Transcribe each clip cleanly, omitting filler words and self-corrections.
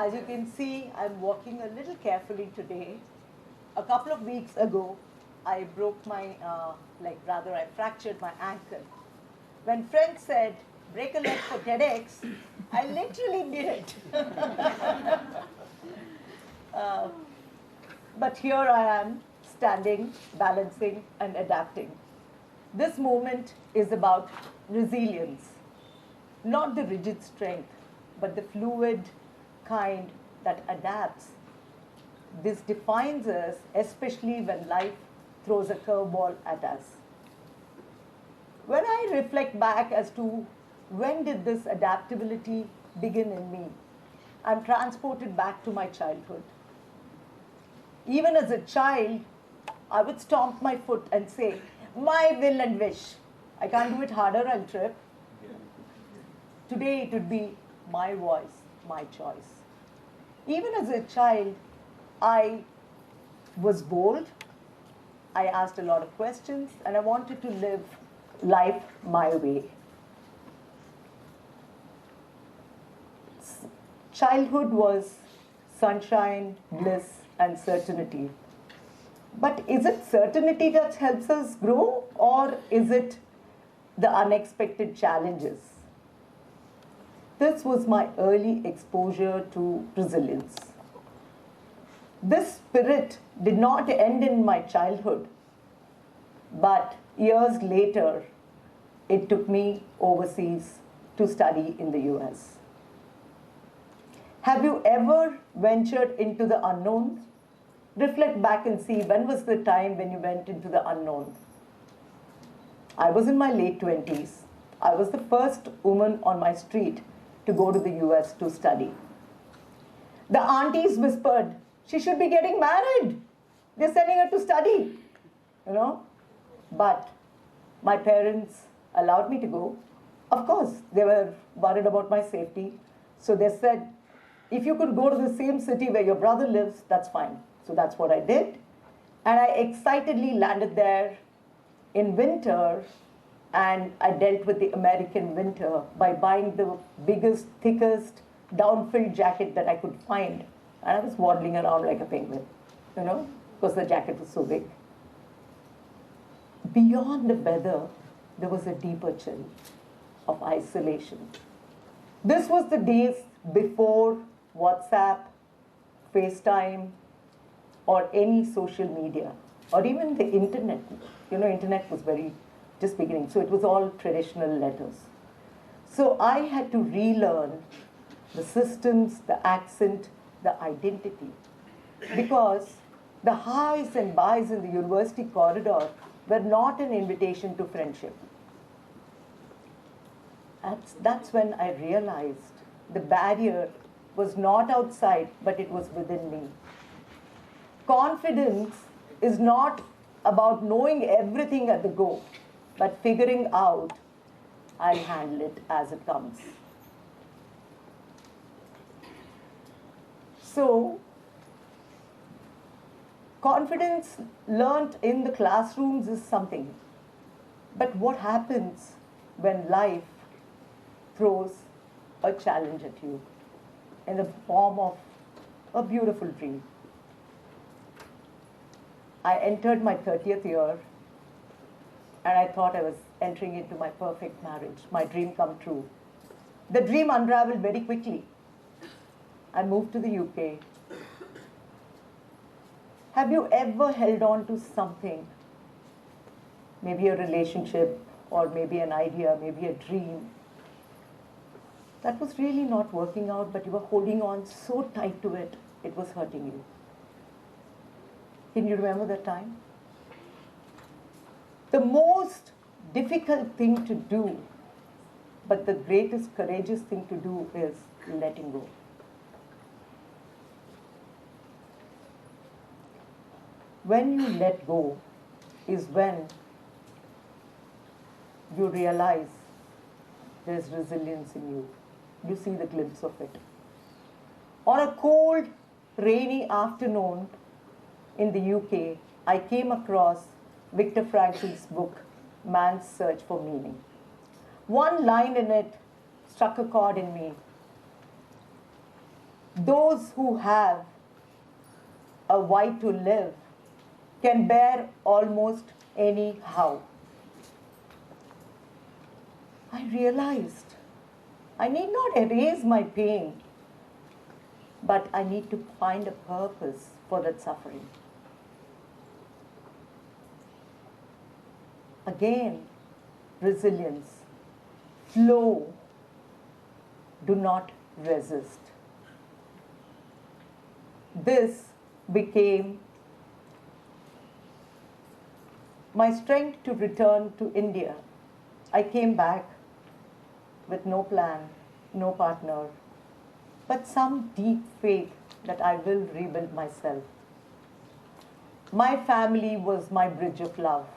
As you can see, I'm walking a little carefully today. A couple of weeks ago, I broke my, I fractured my ankle. When friends said, break a leg for TEDx, I literally did it. But here I am, standing, balancing, and adapting. This movement is about resilience, not the rigid strength, but the fluid kind that adapts. This defines us, especially when life throws a curveball at us. When I reflect back as to when did this adaptability begin in me, I'm transported back to my childhood. Even as a child, I would stomp my foot and say, my will and wish. I can't do it harder, I'll trip. Today it would be my voice, my choice. Even as a child, I was bold, I asked a lot of questions, and I wanted to live life my way. Childhood was sunshine, bliss, and certainty. But is it certainty that helps us grow, or is it the unexpected challenges? This was my early exposure to resilience. This spirit did not end in my childhood, but years later, it took me overseas to study in the US. Have you ever ventured into the unknown? Reflect back and see when was the time when you went into the unknown. I was in my late 20s. I was the first woman on my street to go to the US to study. The aunties whispered, she should be getting married. They're sending her to study, you know. But my parents allowed me to go. Of course, they were worried about my safety. So they said, if you could go to the same city where your brother lives, that's fine. So that's what I did. And I excitedly landed there in winter, and I dealt with the American winter by buying the biggest, thickest, down-filled jacket that I could find. And I was waddling around like a penguin, you know, because the jacket was so big. Beyond the weather, there was a deeper chill of isolation. This was the days before WhatsApp, FaceTime, or any social media, or even the internet. You know, internet was just beginning, so it was all traditional letters. So I had to relearn the systems, the accent, the identity, because the highs and buys in the university corridor were not an invitation to friendship. That's when I realized the barrier was not outside, but it was within me. Confidence is not about knowing everything at the go, but figuring out I'll handle it as it comes. So, confidence learnt in the classrooms is something. But what happens when life throws a challenge at you in the form of a beautiful dream? I entered my 30th year, and I thought I was entering into my perfect marriage, my dream come true. The dream unraveled very quickly. I moved to the UK. Have you ever held on to something, maybe a relationship, or maybe an idea, maybe a dream, that was really not working out, but you were holding on so tight to it, it was hurting you? Can you remember that time? The most difficult thing to do, but the greatest courageous thing to do, is letting go. When you let go is when you realize there's resilience in you. You see the glimpse of it. On a cold, rainy afternoon in the UK, I came across Viktor Frankl's book, Man's Search for Meaning. One line in it struck a chord in me. Those who have a why to live can bear almost anyhow. I realized I need not erase my pain, but I need to find a purpose for that suffering. Again, resilience, flow, do not resist. This became my strength to return to India. I came back with no plan, no partner, but some deep faith that I will rebuild myself. My family was my bridge of love.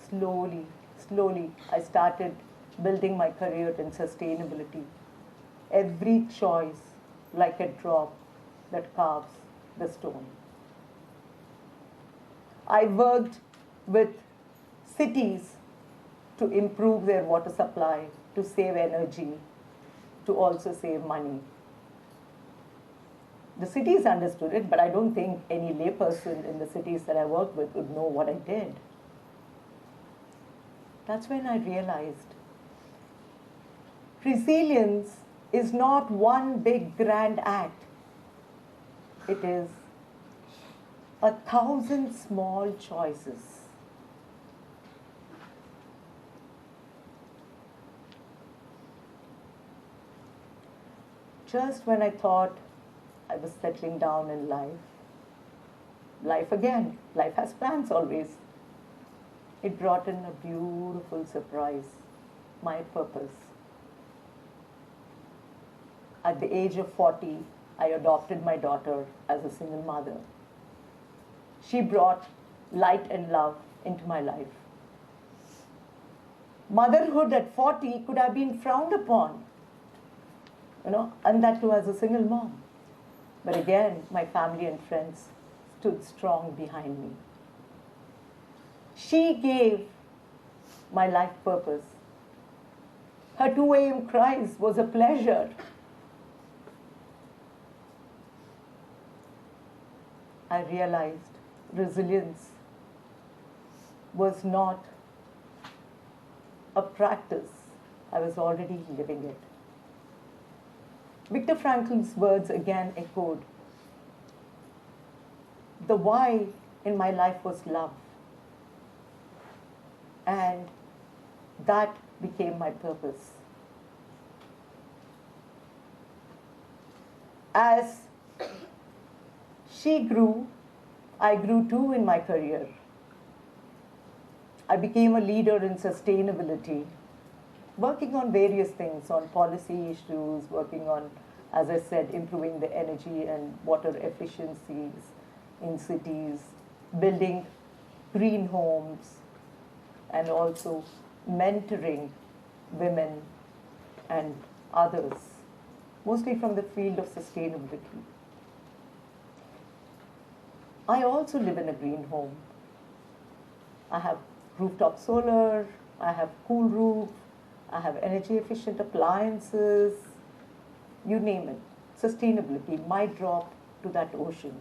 Slowly, slowly, I started building my career in sustainability. Every choice like a drop that carves the stone. I worked with cities to improve their water supply, to save energy, to also save money. The cities understood it, but I don't think any layperson in the cities that I worked with would know what I did. That's when I realized resilience is not one big grand act. It is 1,000 small choices. Just when I thought I was settling down in life again, life has plans always. It brought in a beautiful surprise, my purpose. At the age of 40, I adopted my daughter as a single mother. She brought light and love into my life. Motherhood at 40 could have been frowned upon, and that too as a single mom. But again, my family and friends stood strong behind me. She gave my life purpose. Her 2 a.m. cries was a pleasure. I realized resilience was not a practice. I was already living it. Viktor Frankl's words again echoed. The why in my life was love. And that became my purpose. As she grew, I grew too in my career. I became a leader in sustainability, working on various things, on policy issues, working on, as I said, improving the energy and water efficiencies in cities, building green homes, and also mentoring women and others, mostly from the field of sustainability. I also live in a green home. I have rooftop solar, I have cool roof, I have energy efficient appliances, you name it. Sustainability, my drop to that ocean.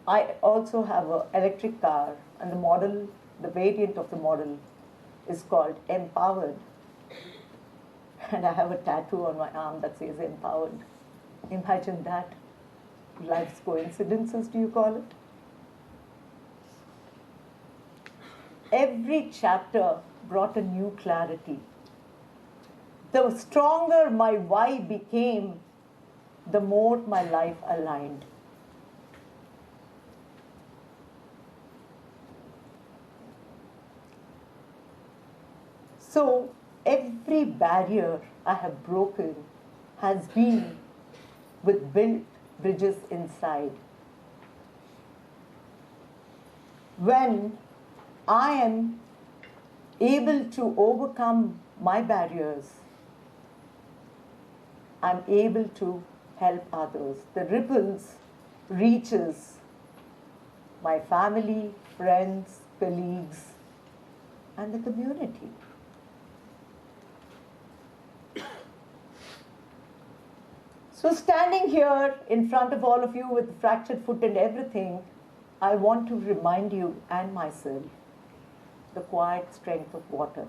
I also have an electric car, and the variant of the model is called Empowered. And I have a tattoo on my arm that says Empowered. Imagine that. Life's coincidences, do you call it? Every chapter brought a new clarity. The stronger my why became, the more my life aligned. So every barrier I have broken has been with built bridges inside. When I am able to overcome my barriers, I'm able to help others. The ripples reaches my family, friends, colleagues, and the community. So standing here in front of all of you with the fractured foot and everything, I want to remind you and myself the quiet strength of water.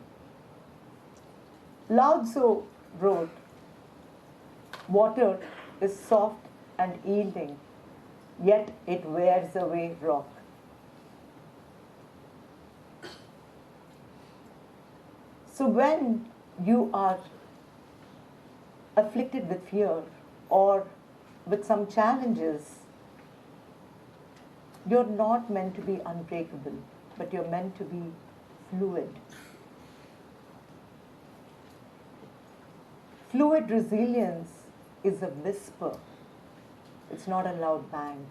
Lao Tzu wrote, "Water is soft and yielding, yet it wears away rock." So when you are afflicted with fear or with some challenges, you're not meant to be unbreakable, but you're meant to be fluid. Fluid resilience is a whisper. It's not a loud bang.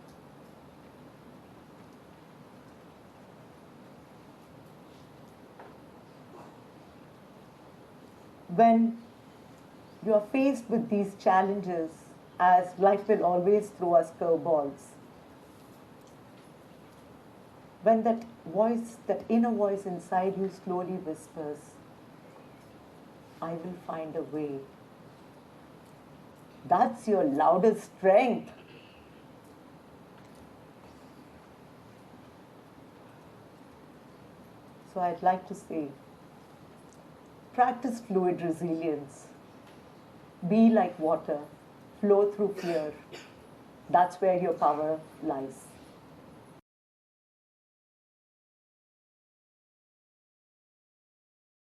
When you are faced with these challenges, as life will always throw us curveballs, when that voice, that inner voice inside you slowly whispers, "I will find a way," that's your loudest strength. So I'd like to say, practice fluid resilience. Be like water, flow through fear. That's where your power lies.